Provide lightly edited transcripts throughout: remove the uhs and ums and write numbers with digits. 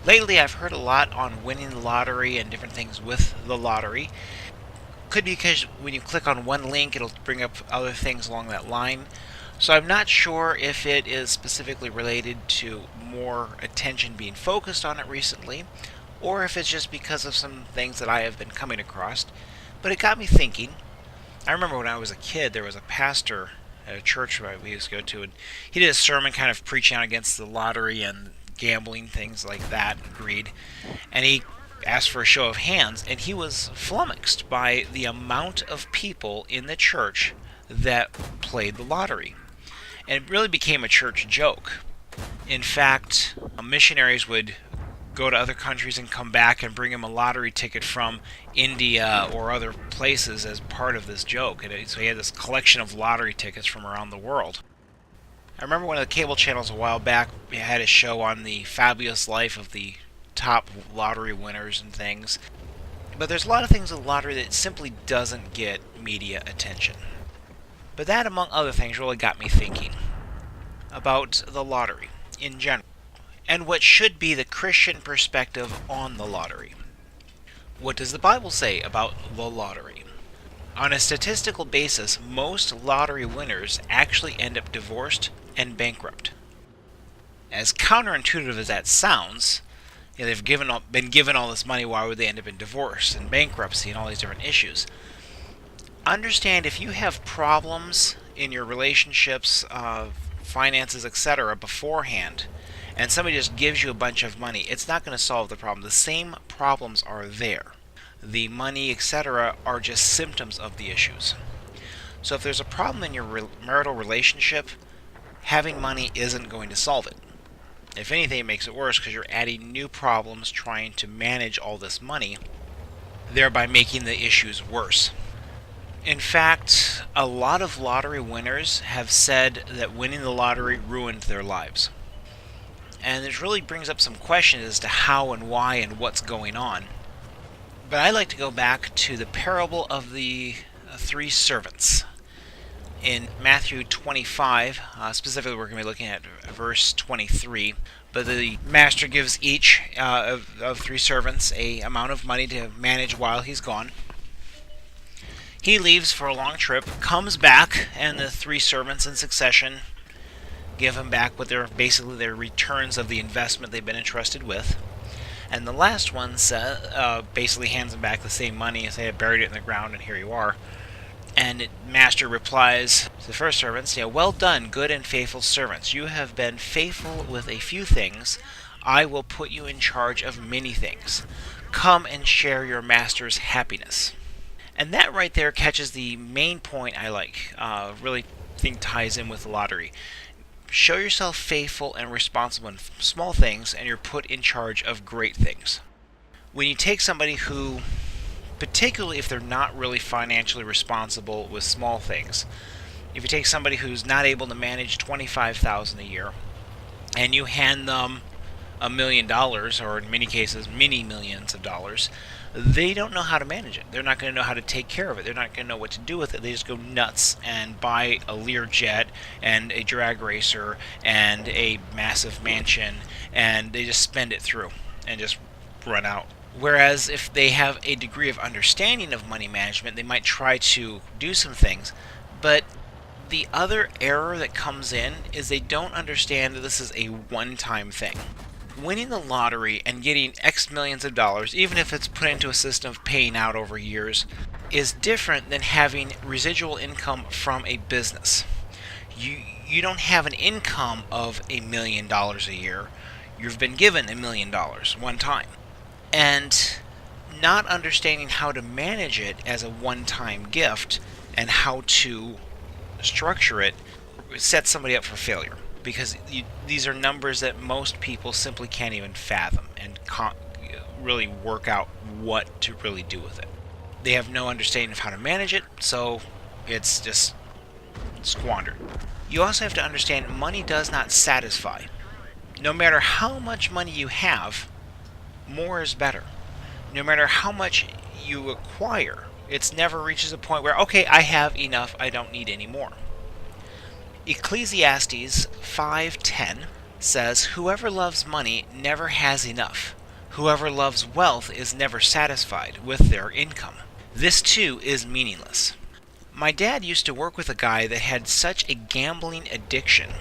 Lately, I've heard a lot on winning the lottery and different things with the lottery. Could be because when you click on one link, it'll bring up other things along that line. So I'm not sure if it is specifically related to more attention being focused on it recently, or if it's just because of some things that I have been coming across. But it got me thinking. I remember when I was a kid, there was a pastor at a church we used to go to, and he did a sermon kind of preaching out against the lottery and gambling, things like that, greed. And he asked for a show of hands, and he was flummoxed by the amount of people in the church that played the lottery. And it really became a church joke. In fact, missionaries would go to other countries and come back and bring him a lottery ticket from India or other places as part of this joke. And so he had this collection of lottery tickets from around the world. I remember one of the cable channels a while back had a show on the fabulous life of the top lottery winners and things. But there's a lot of things with the lottery that simply doesn't get media attention. But that, among other things, really got me thinking about the lottery in general, and what should be the Christian perspective on the lottery. What does the Bible say about the lottery? On a statistical basis, most lottery winners actually end up divorced and bankrupt. As counterintuitive as that sounds, they've been given all this money, why would they end up in divorce and bankruptcy and all these different issues? Understand, if you have problems in your relationships, finances, etc. beforehand, and somebody just gives you a bunch of money, it's not going to solve the problem. The same problems are there. The money, etc. are just symptoms of the issues. So if there's a problem in your marital relationship, having money isn't going to solve it. If anything, it makes it worse because you're adding new problems trying to manage all this money, thereby making the issues worse. In fact, a lot of lottery winners have said that winning the lottery ruined their lives. And this really brings up some questions as to how and why and what's going on. But I like to go back to the parable of the three servants. In Matthew 25, specifically we're going to be looking at verse 23, but the master gives each of three servants a amount of money to manage while he's gone. He leaves for a long trip, comes back, and the three servants in succession give him back what they're basically their returns of the investment they've been entrusted with. And the last one basically hands him back the same money as they had buried it in the ground, and here you are. And master replies to the first servants, well done, good and faithful servants. You have been faithful with a few things. I will put you in charge of many things. Come and share your master's happiness. And that right there catches the main point I like. Really think ties in with the lottery. Show yourself faithful and responsible in small things, and you're put in charge of great things. When you take somebody who, particularly if they're not really financially responsible with small things, if you take somebody who's not able to manage $25,000 a year, and you hand them $1 million, or in many cases many millions of dollars, they don't know how to manage it. They're not going to know how to take care of it. They're not going to know what to do with it. They just go nuts and buy a Learjet and a drag racer and a massive mansion, and they just spend it through and just run out. Whereas if they have a degree of understanding of money management, they might try to do some things. But the other error that comes in is they don't understand that this is a one-time thing. Winning the lottery and getting X millions of dollars, even if it's put into a system of paying out over years, is different than having residual income from a business. You don't have an income of $1 million a year. You've been given $1 million one time. And not understanding how to manage it as a one-time gift and how to structure it sets somebody up for failure. Because these are numbers that most people simply can't even fathom and can't really work out what to really do with it. They have no understanding of how to manage it, so it's just squandered. You also have to understand money does not satisfy. No matter how much money you have, more is better. No matter how much you acquire, it never reaches a point where, okay, I have enough, I don't need any more. Ecclesiastes 5:10 says, "Whoever loves money never has enough. Whoever loves wealth is never satisfied with their income. This too is meaningless." My dad used to work with a guy that had such a gambling addiction,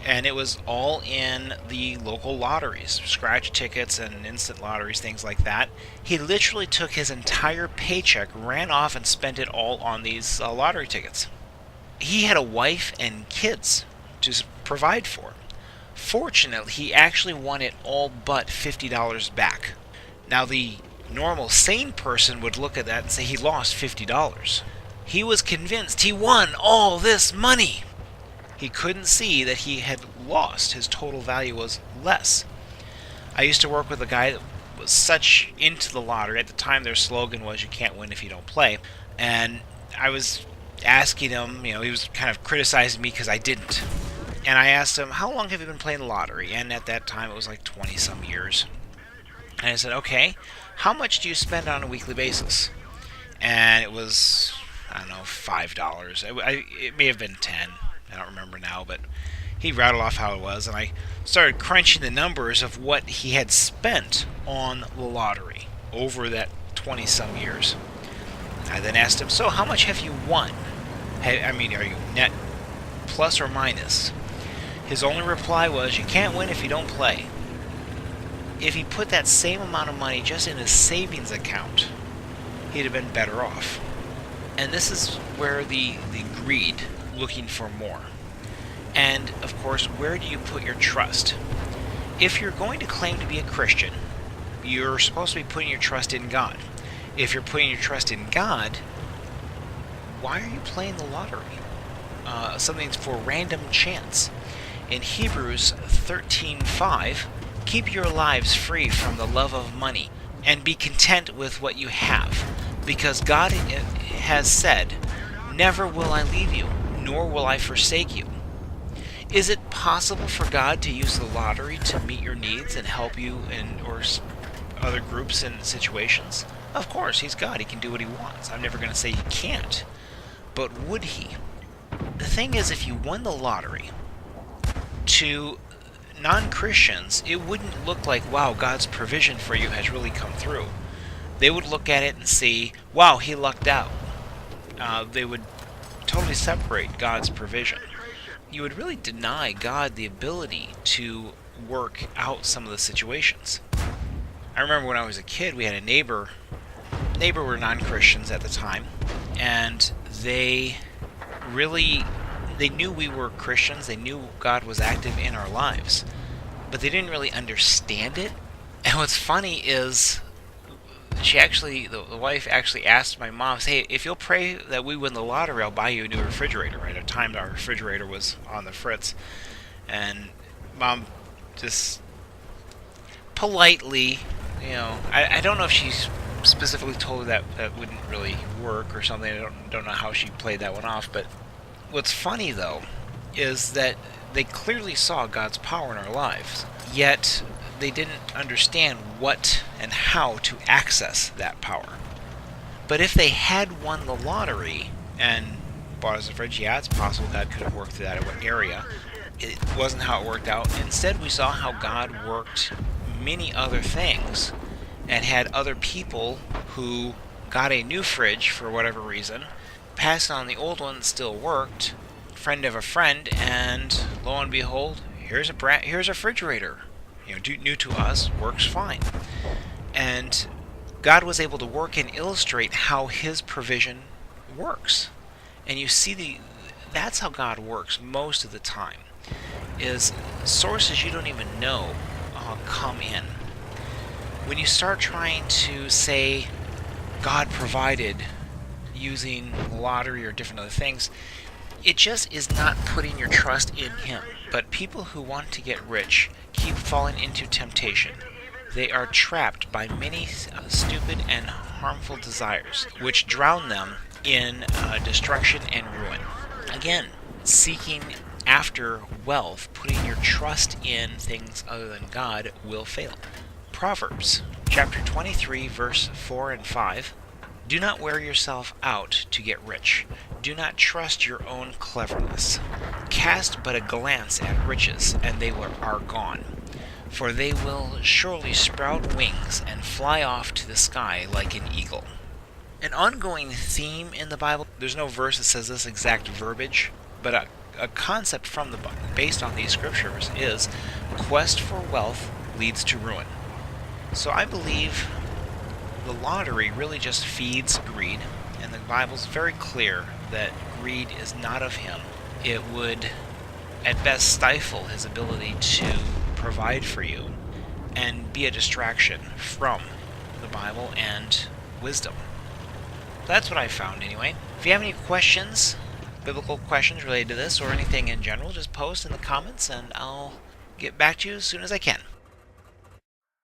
and it was all in the local lotteries, scratch tickets and instant lotteries, things like that. He literally took his entire paycheck, ran off, and spent it all on these lottery tickets. He had a wife and kids to provide for. Fortunately, he actually won it all but $50 back. Now, the normal sane person would look at that and say he lost $50. He was convinced he won all this money. He couldn't see that he had lost. His total value was less. I used to work with a guy that was such into the lottery. At the time, their slogan was, "You can't win if you don't play." And I was asking him, he was kind of criticizing me because I didn't. And I asked him, "How long have you been playing the lottery?" And at that time, it was like 20 some years. And I said, "Okay, how much do you spend on a weekly basis?" And it was, I don't know, $5. It may have been 10. I don't remember now, but he rattled off how it was, and I started crunching the numbers of what he had spent on the lottery over that 20-some years. I then asked him, "So how much have you won? Are you net plus or minus?" His only reply was, "You can't win if you don't play." If he put that same amount of money just in his savings account, he'd have been better off. And this is where the greed, looking for more. And, of course, where do you put your trust? If you're going to claim to be a Christian, you're supposed to be putting your trust in God. If you're putting your trust in God, why are you playing the lottery? Something for random chance. In Hebrews 13:5, "Keep your lives free from the love of money, and be content with what you have, because God has said, 'Never will I leave you, nor will I forsake you.'" Is it possible for God to use the lottery to meet your needs and help you or other groups and situations? Of course, He's God. He can do what He wants. I'm never going to say He can't. But would He? The thing is, if you won the lottery, to non-Christians, it wouldn't look like, "Wow, God's provision for you has really come through." They would look at it and see, "Wow, he lucked out." They would totally separate God's provision. You would really deny God the ability to work out some of the situations. I remember when I was a kid, we had a neighbor were non-Christians at the time, and they knew we were Christians. They knew God was active in our lives, but they didn't really understand it. And what's funny is the wife actually asked my mom, "Hey, if you'll pray that we win the lottery, I'll buy you a new refrigerator." Right at the time, our refrigerator was on the fritz, and Mom just politely, I don't know if she specifically told her that wouldn't really work or something. I don't know how she played that one off. But what's funny though is that they clearly saw God's power in our lives, yet they didn't understand what and how to access that power. But if they had won the lottery and bought us a fridge, yeah, it's possible God could have worked through that area. It wasn't how it worked out. Instead, we saw how God worked many other things and had other people who got a new fridge for whatever reason, passed on the old one that still worked, friend of a friend, and lo and behold, here's a refrigerator. New to us, works fine. And God was able to work and illustrate how His provision works. And you see that's how God works most of the time, is sources you don't even know come in. When you start trying to say God provided using lottery or different other things, it just is not putting your trust in Him. But people who want to get rich keep falling into temptation. They are trapped by many stupid and harmful desires, which drown them in destruction and ruin. Again, seeking after wealth, putting your trust in things other than God, will fail. Proverbs chapter 23, verse 4 and 5. Do not wear yourself out to get rich. Do not trust your own cleverness. Cast but a glance at riches, and they are gone. For they will surely sprout wings and fly off to the sky like an eagle. An ongoing theme in the Bible, there's no verse that says this exact verbiage, but a concept from the based on these scriptures is quest for wealth leads to ruin. So I believe the lottery really just feeds greed, and the Bible's very clear that greed is not of him. It would at best stifle his ability to provide for you and be a distraction from the Bible and wisdom. That's what I found anyway. If you have any questions, biblical questions related to this or anything in general, just post in the comments and I'll get back to you as soon as I can.